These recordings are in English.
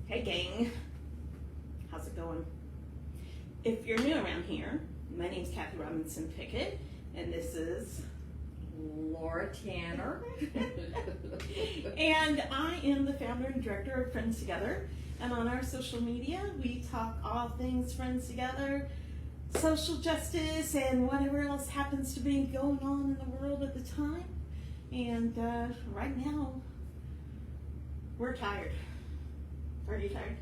Hey gang, how's it going? If you're new around here, my name's Kathy Robinson Pickett, and this is Laura Tanner. and I am the founder and director of Friends Together. And on our social media, we talk all things Friends Together, social justice, and whatever else happens to be going on in the world at the time. And right now, we're tired. Are you tired?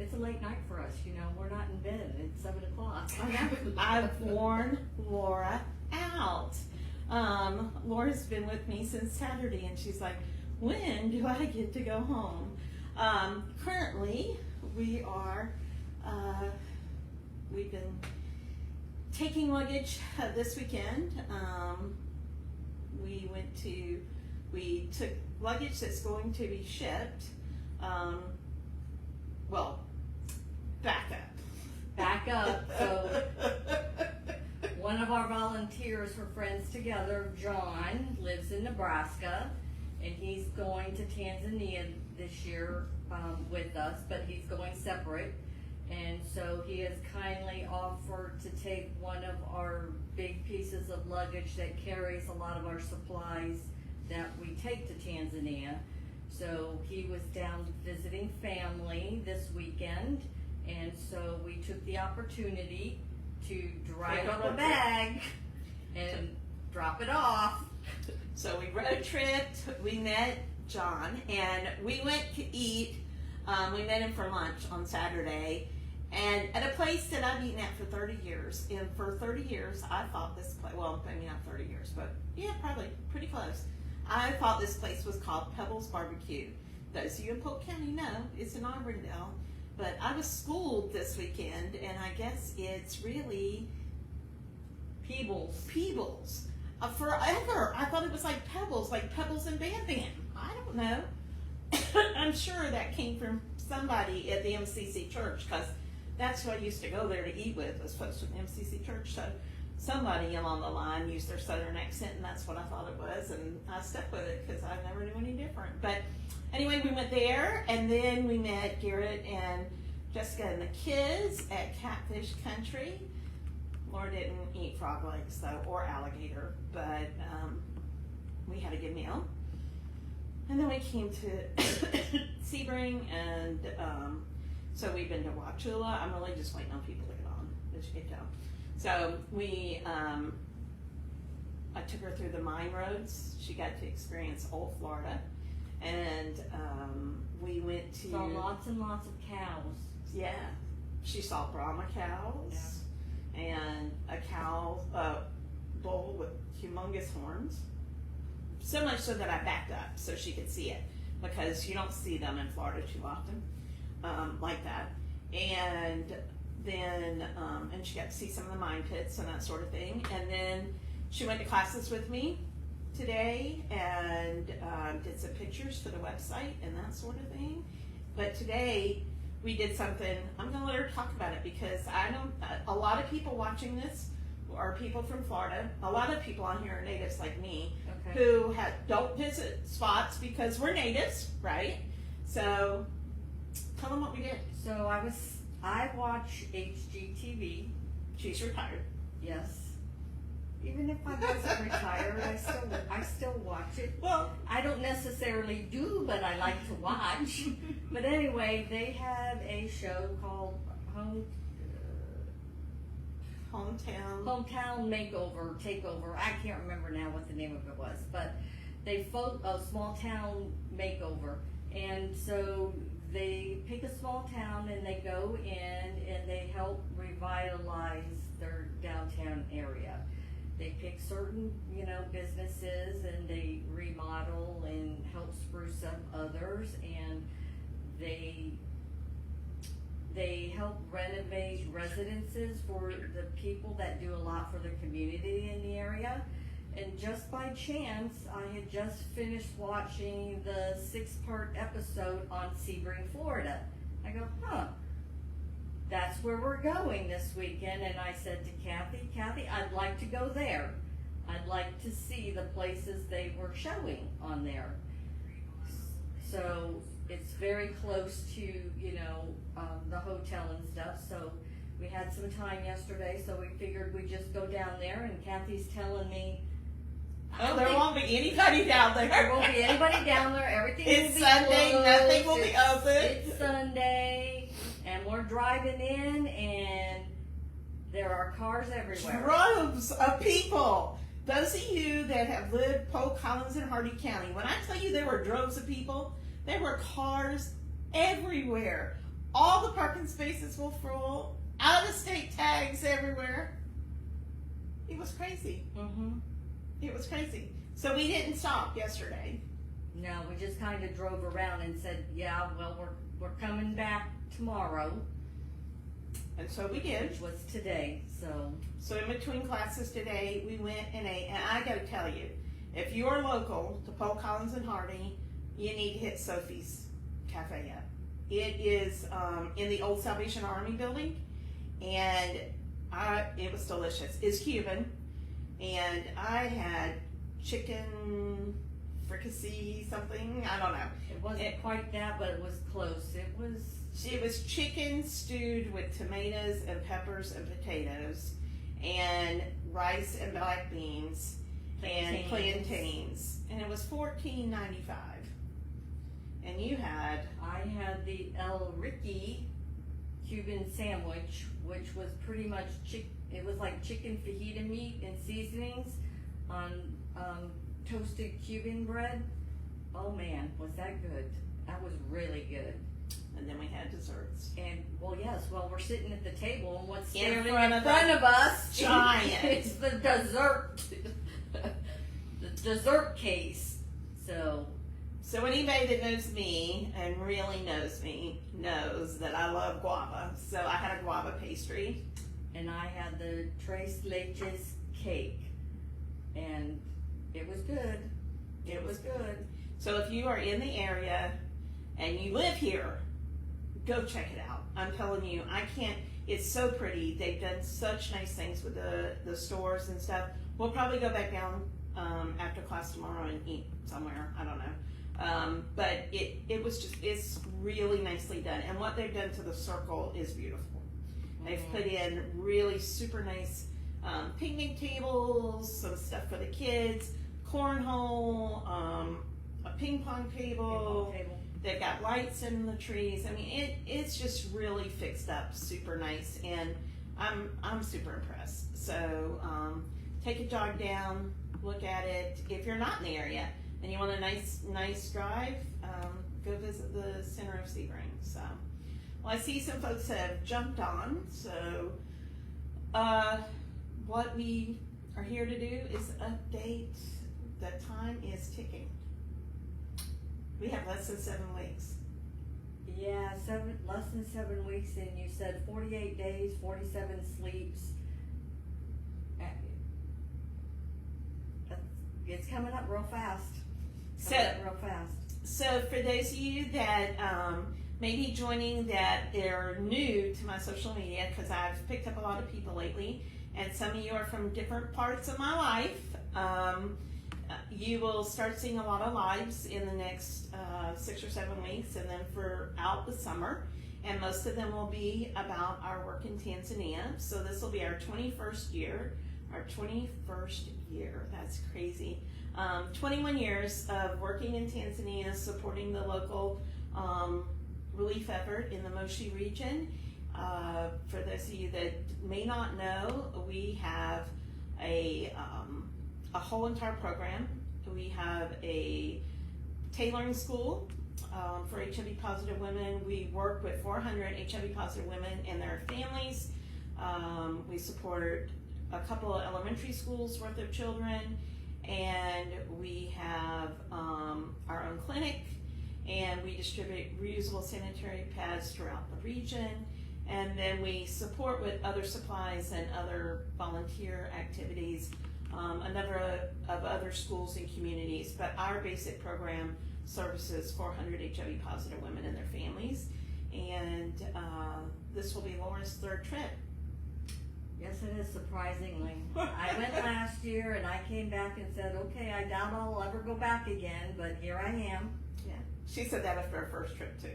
It's a late night for us, you know. We're not in bed. It's 7 o'clock. I've worn Laura out. Laura's been with me since Saturday, and she's like, when do I get to go home? Currently, we've been taking luggage this weekend. We took luggage that's going to be shipped. Back up. So one of our volunteers for Friends Together, John, lives in Nebraska, and he's going to Tanzania this year with us, but he's going separate. And so he has kindly offered to take one of our big pieces of luggage that carries a lot of our supplies that we take to Tanzania. So he was down visiting family this weekend, and so we took the opportunity to drive up a bag and drop it off. So we road tripped, we met John, and we went to eat. We met him for lunch on Saturday, and at a place that I've eaten at for 30 years. And for 30 years, I thought this place, well, maybe not 30 years, but yeah, probably pretty close. I thought this place was called Pebbles Barbecue. Those of you in Polk County know it's in Auburndale. But I was schooled this weekend, and I guess it's really Peebles. Forever, I thought it was like Pebbles and Bam Bam. I don't know. I'm sure that came from somebody at the MCC church, because that's who I used to go there to eat with, was folks from the MCC church. So somebody along the line used their southern accent, and that's what I thought it was, and I stuck with it because I never knew any different. But anyway, we went there, and then we met Garrett and Jessica and the kids at Catfish Country. Laura didn't eat frog legs though, or alligator, but we had a good meal. And then we came to Sebring, and so we've been to Wauchula. I'm really just waiting on people to get on, as you can tell. So I took her through the mine roads. She got to experience old Florida. And we went to... Saw lots and lots of cows. Yeah. She saw Brahma cows, and a cow bull with humongous horns. So much so that I backed up so she could see it, because you don't see them in Florida too often like that. And then, and she got to see some of the mine pits and that sort of thing. And then she went to classes with me today and did some pictures for the website and that sort of thing. But today we did something, I'm going to let her talk about it, because I know a lot of people watching this are people from Florida. A lot of people on here are natives like me, Okay. who don't visit spots because we're natives, right? So tell them what we did. So I watch HGTV. She's retired. Yes. Even if I wasn't retired, I still watch it. Well, I don't necessarily do, but I like to watch. But anyway, they have a show called Hometown Takeover. I can't remember now what the name of it was, but they a small town makeover. And so they pick a small town and they go in and they help revitalize their downtown area. They pick certain, businesses, and they remodel and help spruce up others, and they help renovate residences for the people that do a lot for the community in the area. And just by chance, I had just finished watching the 6-part episode on Sebring, Florida. I go, that's where we're going this weekend. And I said to Kathy, I'd like to go there. I'd like to see the places they were showing on there. So it's very close to, the hotel and stuff, so we had some time yesterday, so we figured we'd just go down there, and Kathy's telling me, Oh, there won't be anybody down there. there won't be anybody down there, everything will be It's Sunday, closed. nothing will be open. It's Sunday, and we're driving in, and there are cars everywhere. Droves of people. Those of you that have lived Polk, Collins, and Hardy County, when I tell you there were droves of people, there were cars everywhere. All the parking spaces were full. Out-of-state tags everywhere. It was crazy. Mm-hmm. It was crazy. So we didn't stop yesterday. No, we just kind of drove around and said, yeah, well, we're coming back tomorrow, And so we did. which was today, so. So in between classes today, we went and ate. And I got to tell you, if you are local to Polk, Collins, and Hardy, you need to hit Sophie's Cafe up. It is in the old Salvation Army building, and it was delicious. It's Cuban, and I had chicken fricassee something. I don't know. It wasn't quite that, but it was close. It was chicken stewed with tomatoes and peppers and potatoes, and rice and black beans and plantains, and it was $14.95. And you had I had the El Ricky Cuban sandwich, which was pretty much it was like chicken fajita meat and seasonings on toasted Cuban bread. Oh man, was that good. That was really good. and then we had desserts. And we're sitting at the table, and what's In standing front in of front of us giant. is the dessert, the dessert case. So anybody that knows me and really knows me knows that I love guava. So I had a guava pastry. And I had the Tres Leches cake, and it was good. It was good. So if you are in the area and you live here, go check it out. I'm telling you, it's so pretty. They've done such nice things with the stores and stuff. We'll probably go back down after class tomorrow and eat somewhere. I don't know. But it's really nicely done. And what they've done to the circle is beautiful. They've put in really super nice picnic tables, some stuff for the kids, cornhole, a ping pong table. They've got lights in the trees. I mean, it's just really fixed up, super nice, and I'm super impressed. So take a jog down, look at it. If you're not in the area and you want a nice drive, go visit the center of Sebring. So, well, I see some folks have jumped on. So, what we are here to do is update. The time is ticking. We have less than 7 weeks. Yeah, less than 7 weeks, and you said 48 days, 47 sleeps. It's coming up real fast. So for those of you that may be joining that they're new to my social media, because I've picked up a lot of people lately, and some of you are from different parts of my life, you will start seeing a lot of lives in the next 6 or 7 weeks, and then throughout the summer. And most of them will be about our work in Tanzania. So this will be our 21st year. Our 21st year. That's crazy. 21 years of working in Tanzania, supporting the local relief effort in the Moshi region. For those of you that may not know, we have a whole entire program. We have a tailoring school for HIV positive women. We work with 400 HIV positive women and their families. We support a couple of elementary schools worth of children, and we have our own clinic, and we distribute reusable sanitary pads throughout the region. And then we support with other supplies and other volunteer activities, a number of other schools and communities. But our basic program services 400 HIV positive women and their families. And this will be Lauren's 3rd trip. Yes, it is, surprisingly. I went last year, and I came back and said, okay, I doubt I'll ever go back again, but here I am. Yeah. She said that after our first trip too.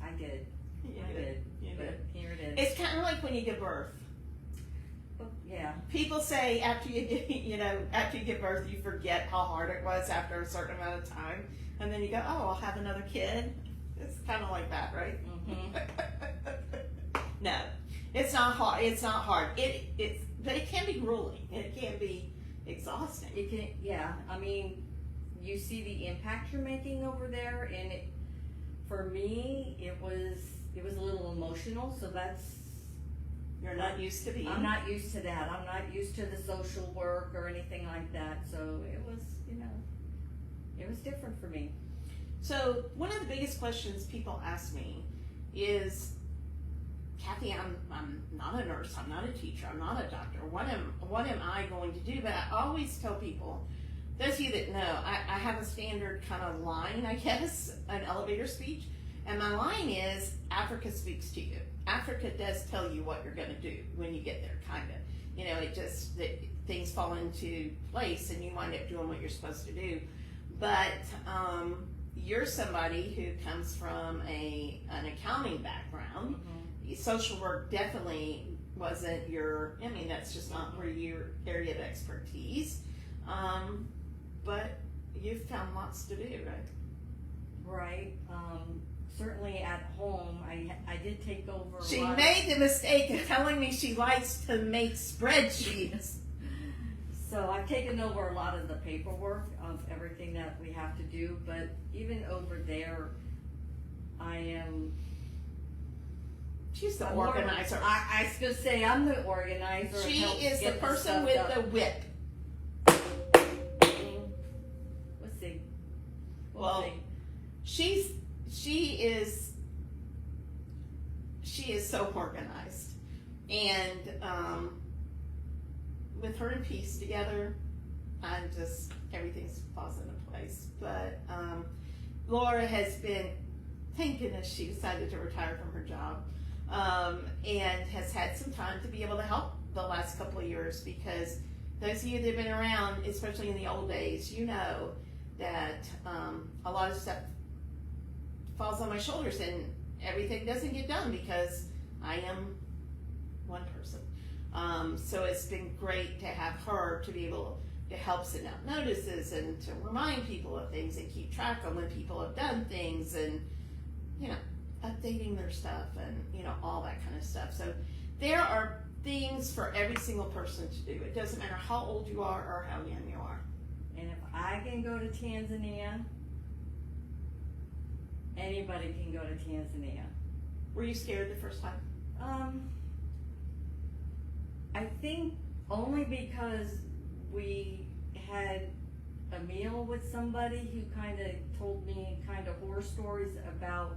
I did. You I did. You But did. here it is. It's kind of like when you give birth. Yeah. People say after you after you give birth, you forget how hard it was after a certain amount of time, and then you go, oh, I'll have another kid. It's kind of like that, right? Mm-hmm. No, it's not hard. It's not hard. But it can be grueling. It can be exhausting. You can, yeah. I mean, you see the impact you're making over there, and for me, it was a little emotional. So that's. You're not used to being. I'm not used to that. I'm not used to the social work or anything like that. So it was, it was different for me. So one of the biggest questions people ask me is, Kathy, I'm not a nurse. I'm not a teacher. I'm not a doctor. What am I going to do? But I always tell people, those of you that know, I have a standard kind of line, I guess, an elevator speech. And my line is, Africa speaks to you. Africa does tell you what you're going to do when you get there, kind of. It just, things fall into place and you wind up doing what you're supposed to do. But you're somebody who comes from an accounting background. Mm-hmm. Social work definitely wasn't that's just not where your area of expertise. But you've found lots to do, right? Right. Certainly at home, I did take over. She made the mistake of telling me she likes to make spreadsheets. So I've taken over a lot of the paperwork of everything that we have to do, but even over there, I am. She's the I'm organizer. I was going to say, I'm the organizer. She helps is the get person stuff with done. the whip. Let's see. Well, she is so organized, and with her and Peace together, everything falls into place. But Laura has been, thank goodness she decided to retire from her job, and has had some time to be able to help the last couple of years, because those of you that have been around, especially in the old days, you know that a lot of stuff falls on my shoulders and everything doesn't get done because I am one person. So it's been great to have her to be able to help send out notices and to remind people of things and keep track of when people have done things and, updating their stuff and, all that kind of stuff. So there are things for every single person to do. It doesn't matter how old you are or how young you are. And if I can go to Tanzania, anybody can go to Tanzania. Were you scared the first time? I think only because we had a meal with somebody who kind of told me kind of horror stories about,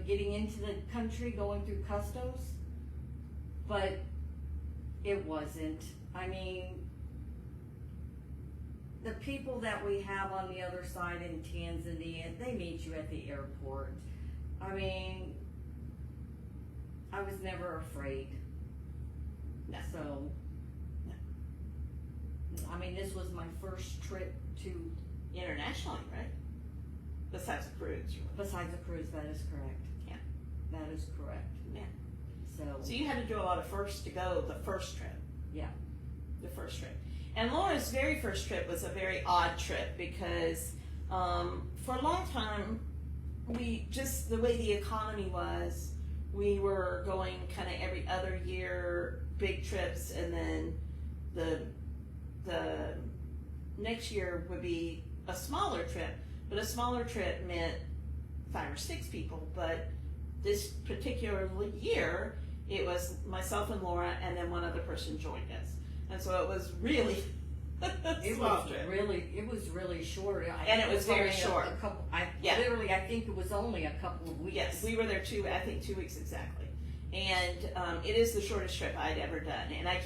getting into the country, going through customs, but it wasn't. I mean, the people that we have on the other side in Tanzania, they meet you at the airport. I mean, I was never afraid. No. So, I mean, this was my first trip to, Internationally, right? Besides a cruise. besides a cruise, that is correct. Yeah. That is correct. Yeah. So So you had to do a lot of firsts to go the first trip. Yeah. The first trip. And Laura's very first trip was a very odd trip because for a long time, the way the economy was, we were going kind of every other year, big trips, and then the next year would be a smaller trip. But a smaller trip meant 5 or 6 people. But this particular year, it was myself and Laura, and then one other person joined us. And so it was really It was really short. And it was very only short. A couple. I think it was only a couple of weeks. Yes, we were there 2 weeks exactly. And it is the shortest trip I'd ever done. And I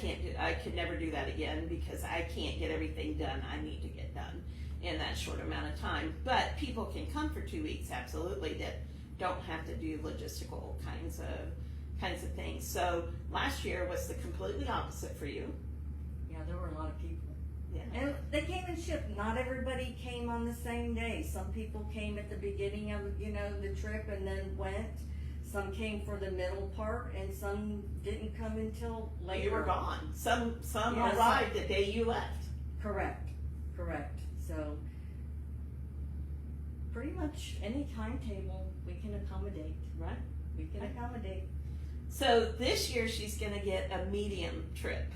could never do that again because I can't get everything done I need to get done in that short amount of time. But people can come for 2 weeks, absolutely, that don't have to do logistical kinds of things. So last year was the completely opposite for you. Yeah, there were a lot of people. Yeah. And they came and shipped. Not everybody came on the same day. Some people came at the beginning of, the trip and then went. Some came for the middle part, and some didn't come until later. You were gone. Some Yeah, arrived the day you left. Correct. So, pretty much any timetable we can accommodate. Right. We can accommodate. So this year she's going to get a medium trip.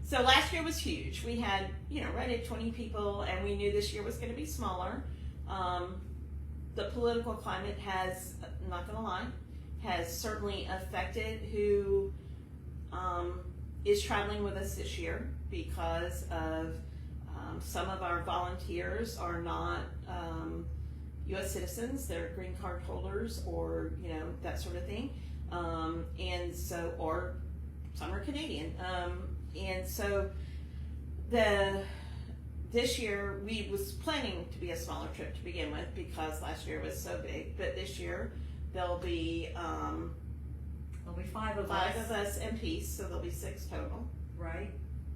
So last year was huge. We had, right at 20 people, and we knew this year was going to be smaller. The political climate has, I'm not going to lie, has certainly affected who is traveling with us this year, because of some of our volunteers are not U.S. citizens. They're green card holders, or that sort of thing. And so, or some are Canadian. And so this year we was planning to be a smaller trip to begin with, because last year was so big, but this year there'll be five of us in peace, so there'll be 6 total. Right.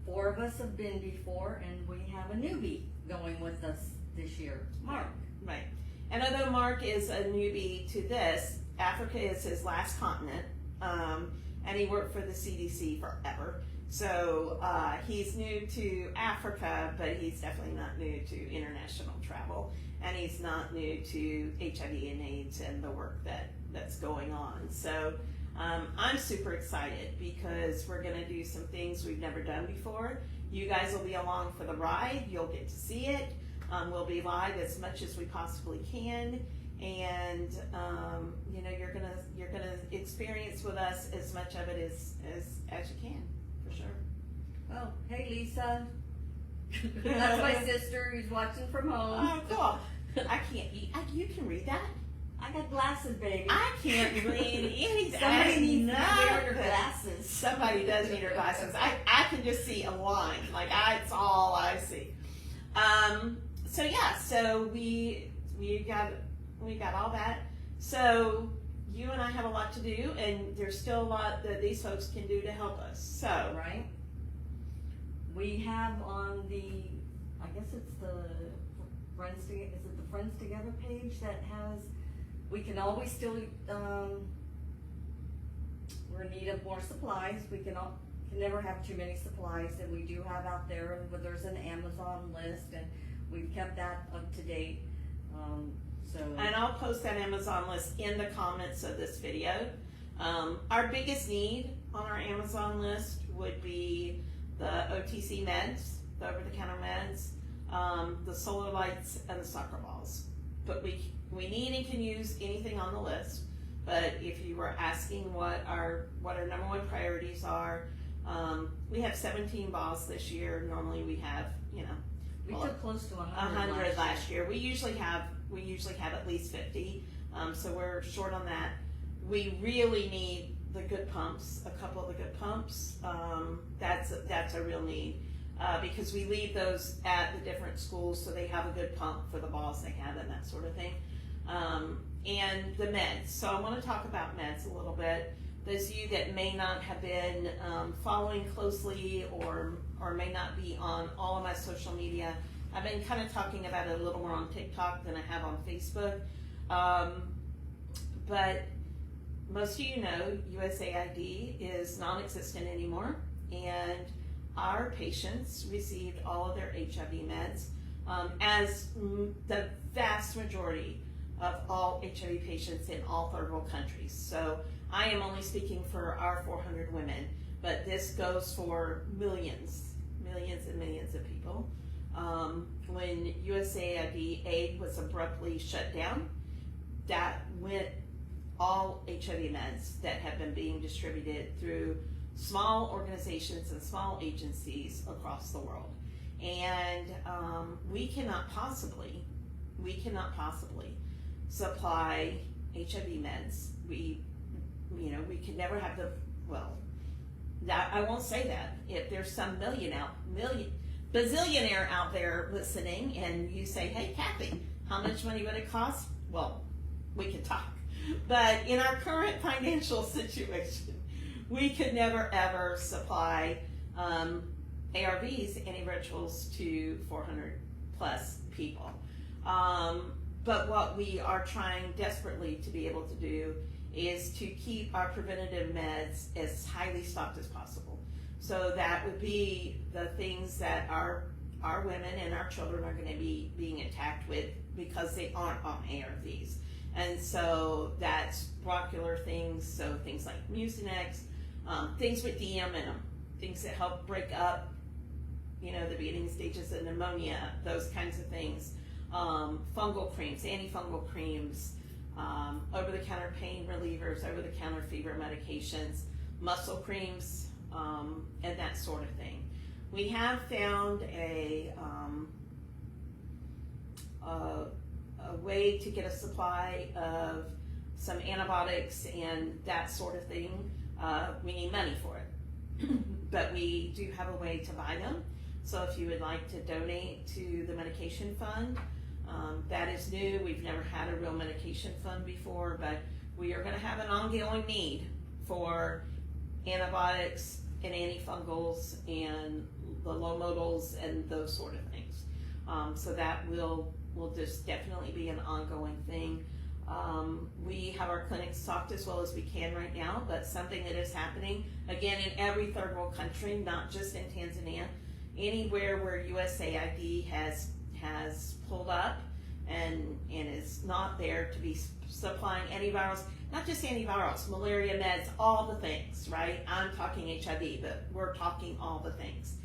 4 of us have been before, and we have a newbie going with us this year, Mark. Right. And although Mark is a newbie to this, Africa is his last continent, and he worked for the CDC forever. So he's new to Africa, but he's definitely not new to international travel, and he's not new to HIV and AIDS and the work that's going on. So I'm super excited, because we're going to do some things we've never done before. You guys will be along for the ride. You'll get to see it. We'll be live as much as we possibly can, and you're gonna experience with us as much of it as you can, for sure. Oh, hey Lisa. That's my sister who's watching from home. Oh, cool. I can't. You can read that. I got glasses, baby. I can't read anything. Somebody needs to None wear of her it. glasses. Somebody does need her glasses. I can just see a line. It's all I see. So yeah, so we got all that. So you and I have a lot to do, and there's still a lot that these folks can do to help us. So Right. We have on the, I guess it's the Friends Together, is it the Friends Together page that has, we can always still, we're in need of more supplies. We can never have too many supplies that we do have out there, but there's an Amazon list, and we've kept that up to date. And I'll post that Amazon list in the comments of this video. Our biggest need on our Amazon list would be the OTC meds, the over-the-counter meds, the solar lights, and the soccer balls. But we need and can use anything on the list. But if you were asking what our number one priorities are, we have 17 balls this year. Normally we have, we took close to 100 last year. We usually have at least 50. So we're short on that. We really need the good pumps, a couple of the good pumps. That's a real need, because we leave those at the different schools, so they have a good pump for the balls they have and that sort of thing. And the meds. So I want to talk about meds a little bit. Those of you that may not have been following closely, or may not be on all of my social media, I've been kind of talking about it a little more on TikTok than I have on Facebook. But most of you know USAID is non-existent anymore, and our patients received all of their HIV meds, as the vast majority of all HIV patients in all third world countries. So I am only speaking for our 400 women, but this goes for millions and millions of people. When USAID aid was abruptly shut down, that went all HIV meds that have been being distributed through small organizations and small agencies across the world. And we cannot possibly supply HIV meds. We can never have I won't say that. If there's some bazillionaire out there listening, and you say, hey, Kathy, how much money would it cost? Well, we can talk. But in our current financial situation, we could never ever supply ARVs, anti-retrovirals, to 400 plus people. But what we are trying desperately to be able to do is to keep our preventative meds as highly stocked as possible. So that would be the things that our women and our children are going to be being attacked with because they aren't on ARVs. And so that's bronchial things, so things like Mucinex, things with DM in them, things that help break up, you know, the beginning stages of pneumonia, those kinds of things. Fungal creams, antifungal creams, over-the-counter pain relievers, over-the-counter fever medications, muscle creams, and that sort of thing. We have found a way to get a supply of some antibiotics and that sort of thing. We need money for it, but we do have a way to buy them. So if you would like to donate to the medication fund, that is new. We've never had a real medication fund before, but we are going to have an ongoing need for antibiotics and antifungals and the low modals and those sort of things. So that will just definitely be an ongoing thing. We have our clinics stocked as well as we can right now, but something that is happening, again, in every third world country, not just in Tanzania, anywhere where USAID has pulled up and is not there to be supplying antivirals, not just antivirals, malaria meds, all the things, right? I'm talking HIV, but we're talking all the things.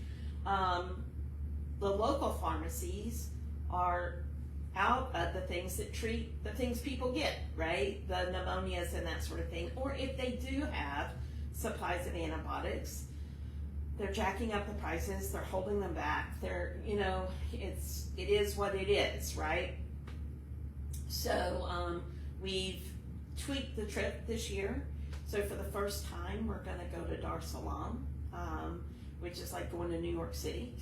The local pharmacies are out of the things that treat the things people get, right? The pneumonias and that sort of thing. Or if they do have supplies of antibiotics, they're jacking up the prices, they're holding them back. They're, you know, it is what it is, right? So we've tweaked the trip this year. So for the first time, we're gonna go to Dar es Salaam, which is like going to New York City.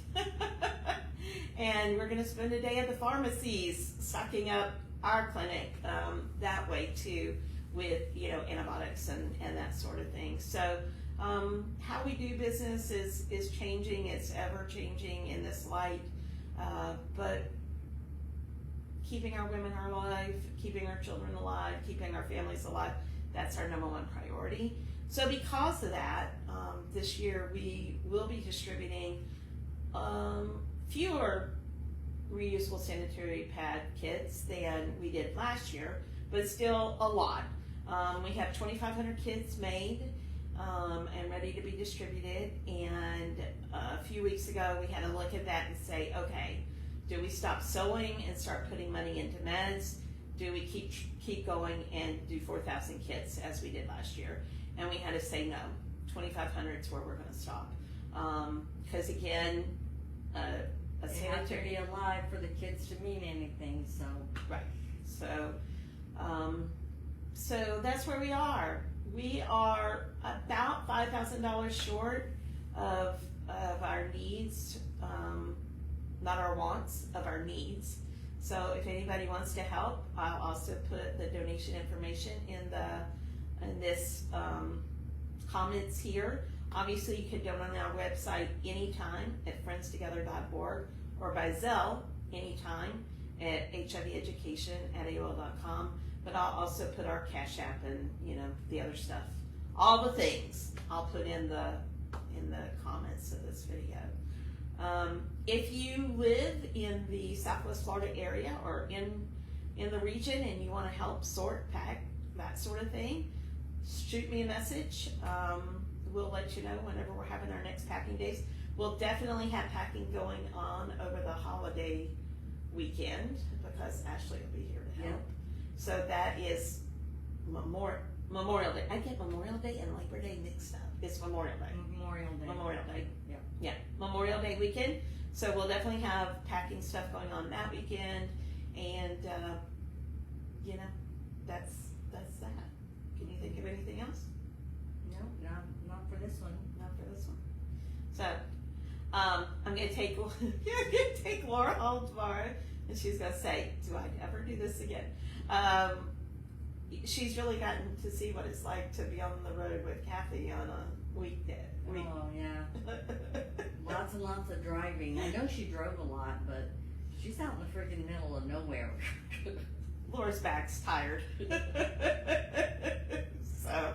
And we're gonna spend a day at the pharmacies stocking up our clinic that way too, with, you know, antibiotics and that sort of thing. So how we do business is changing, it's ever changing in this light, but keeping our women alive, keeping our children alive, keeping our families alive, that's our number one priority. So because of that, this year we will be distributing fewer reusable sanitary pad kits than we did last year, but still a lot. We have 2,500 kits made and ready to be distributed, and a few weeks ago we had to look at that and say, okay, do we stop sewing and start putting money into meds? Do we keep going and do 4,000 kits as we did last year? And we had to say no. 2,500 is where we're going to stop. Because again, a They have to be alive for the kids to mean anything, so. Right. So, so that's where we are. We are about $5,000 short of our needs, not our wants, of our needs. So if anybody wants to help, I'll also put the donation information in this comments here. Obviously, you can donate on our website anytime at friendstogether.org or by Zelle anytime at hiveducation@aol.com. But I'll also put our Cash App and, you know, the other stuff, all the things I'll put in the comments of this video. If you live in the Southwest Florida area or in the region and you want to help sort, pack, that sort of thing, shoot me a message. We'll let you know whenever we're having our next packing days. We'll definitely have packing going on over the holiday weekend because Ashley will be here to help. Yep. So that is Memorial Day. I get Memorial Day and Labor Day mixed up. It's Memorial Day. Memorial Day. Yep. Yeah, Memorial Day weekend. So we'll definitely have packing stuff going on that weekend, and you know, that's that. Can you think of anything else? No, not for this one. Not for this one. So I'm gonna take take Laura home tomorrow, and she's gonna say, "Do I ever do this again?" she's really gotten to see what it's like to be on the road with Kathy on a weekday. Oh, yeah. Lots and lots of driving. I know she drove a lot, but she's out in the freaking middle of nowhere. Laura's back's tired. So,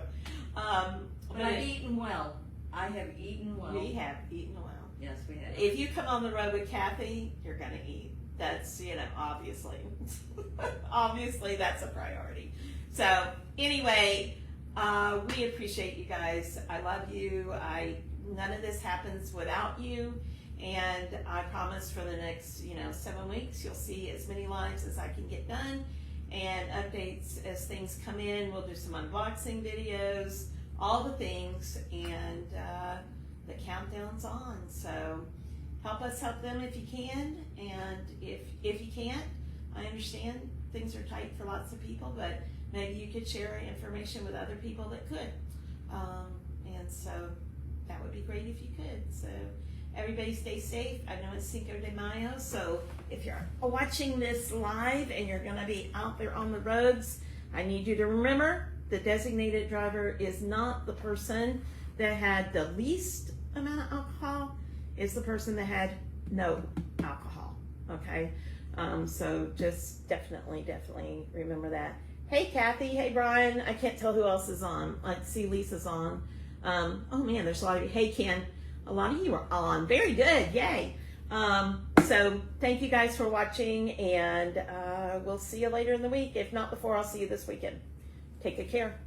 But I've eaten well. I have eaten well. we have eaten well. Yes, we have. If you come on the road with Kathy, you're gonna eat. That's, obviously. Obviously that's a priority. So anyway, we appreciate you guys. I love you. None of this happens without you. And I promise for the next, 7 weeks, you'll see as many lives as I can get done and updates as things come in. We'll do some unboxing videos, all the things, and the countdown's on. So help us help them if you can, and if you can't, I understand things are tight for lots of people, but maybe you could share information with other people that could. And so that would be great if you could. So everybody stay safe. I know it's Cinco de Mayo, so if you're watching this live and you're gonna be out there on the roads, I need you to remember the designated driver is not the person that had the least amount of alcohol, it's the person that had no alcohol, okay? So just definitely remember that. Hey Kathy, hey Brian, I can't tell who else is on. I see Lisa's on. Oh man, there's a lot of you. Hey Ken, a lot of you are on. Very good, yay. So thank you guys for watching, and we'll see you later in the week. If not before, I'll see you this weekend. Take good care.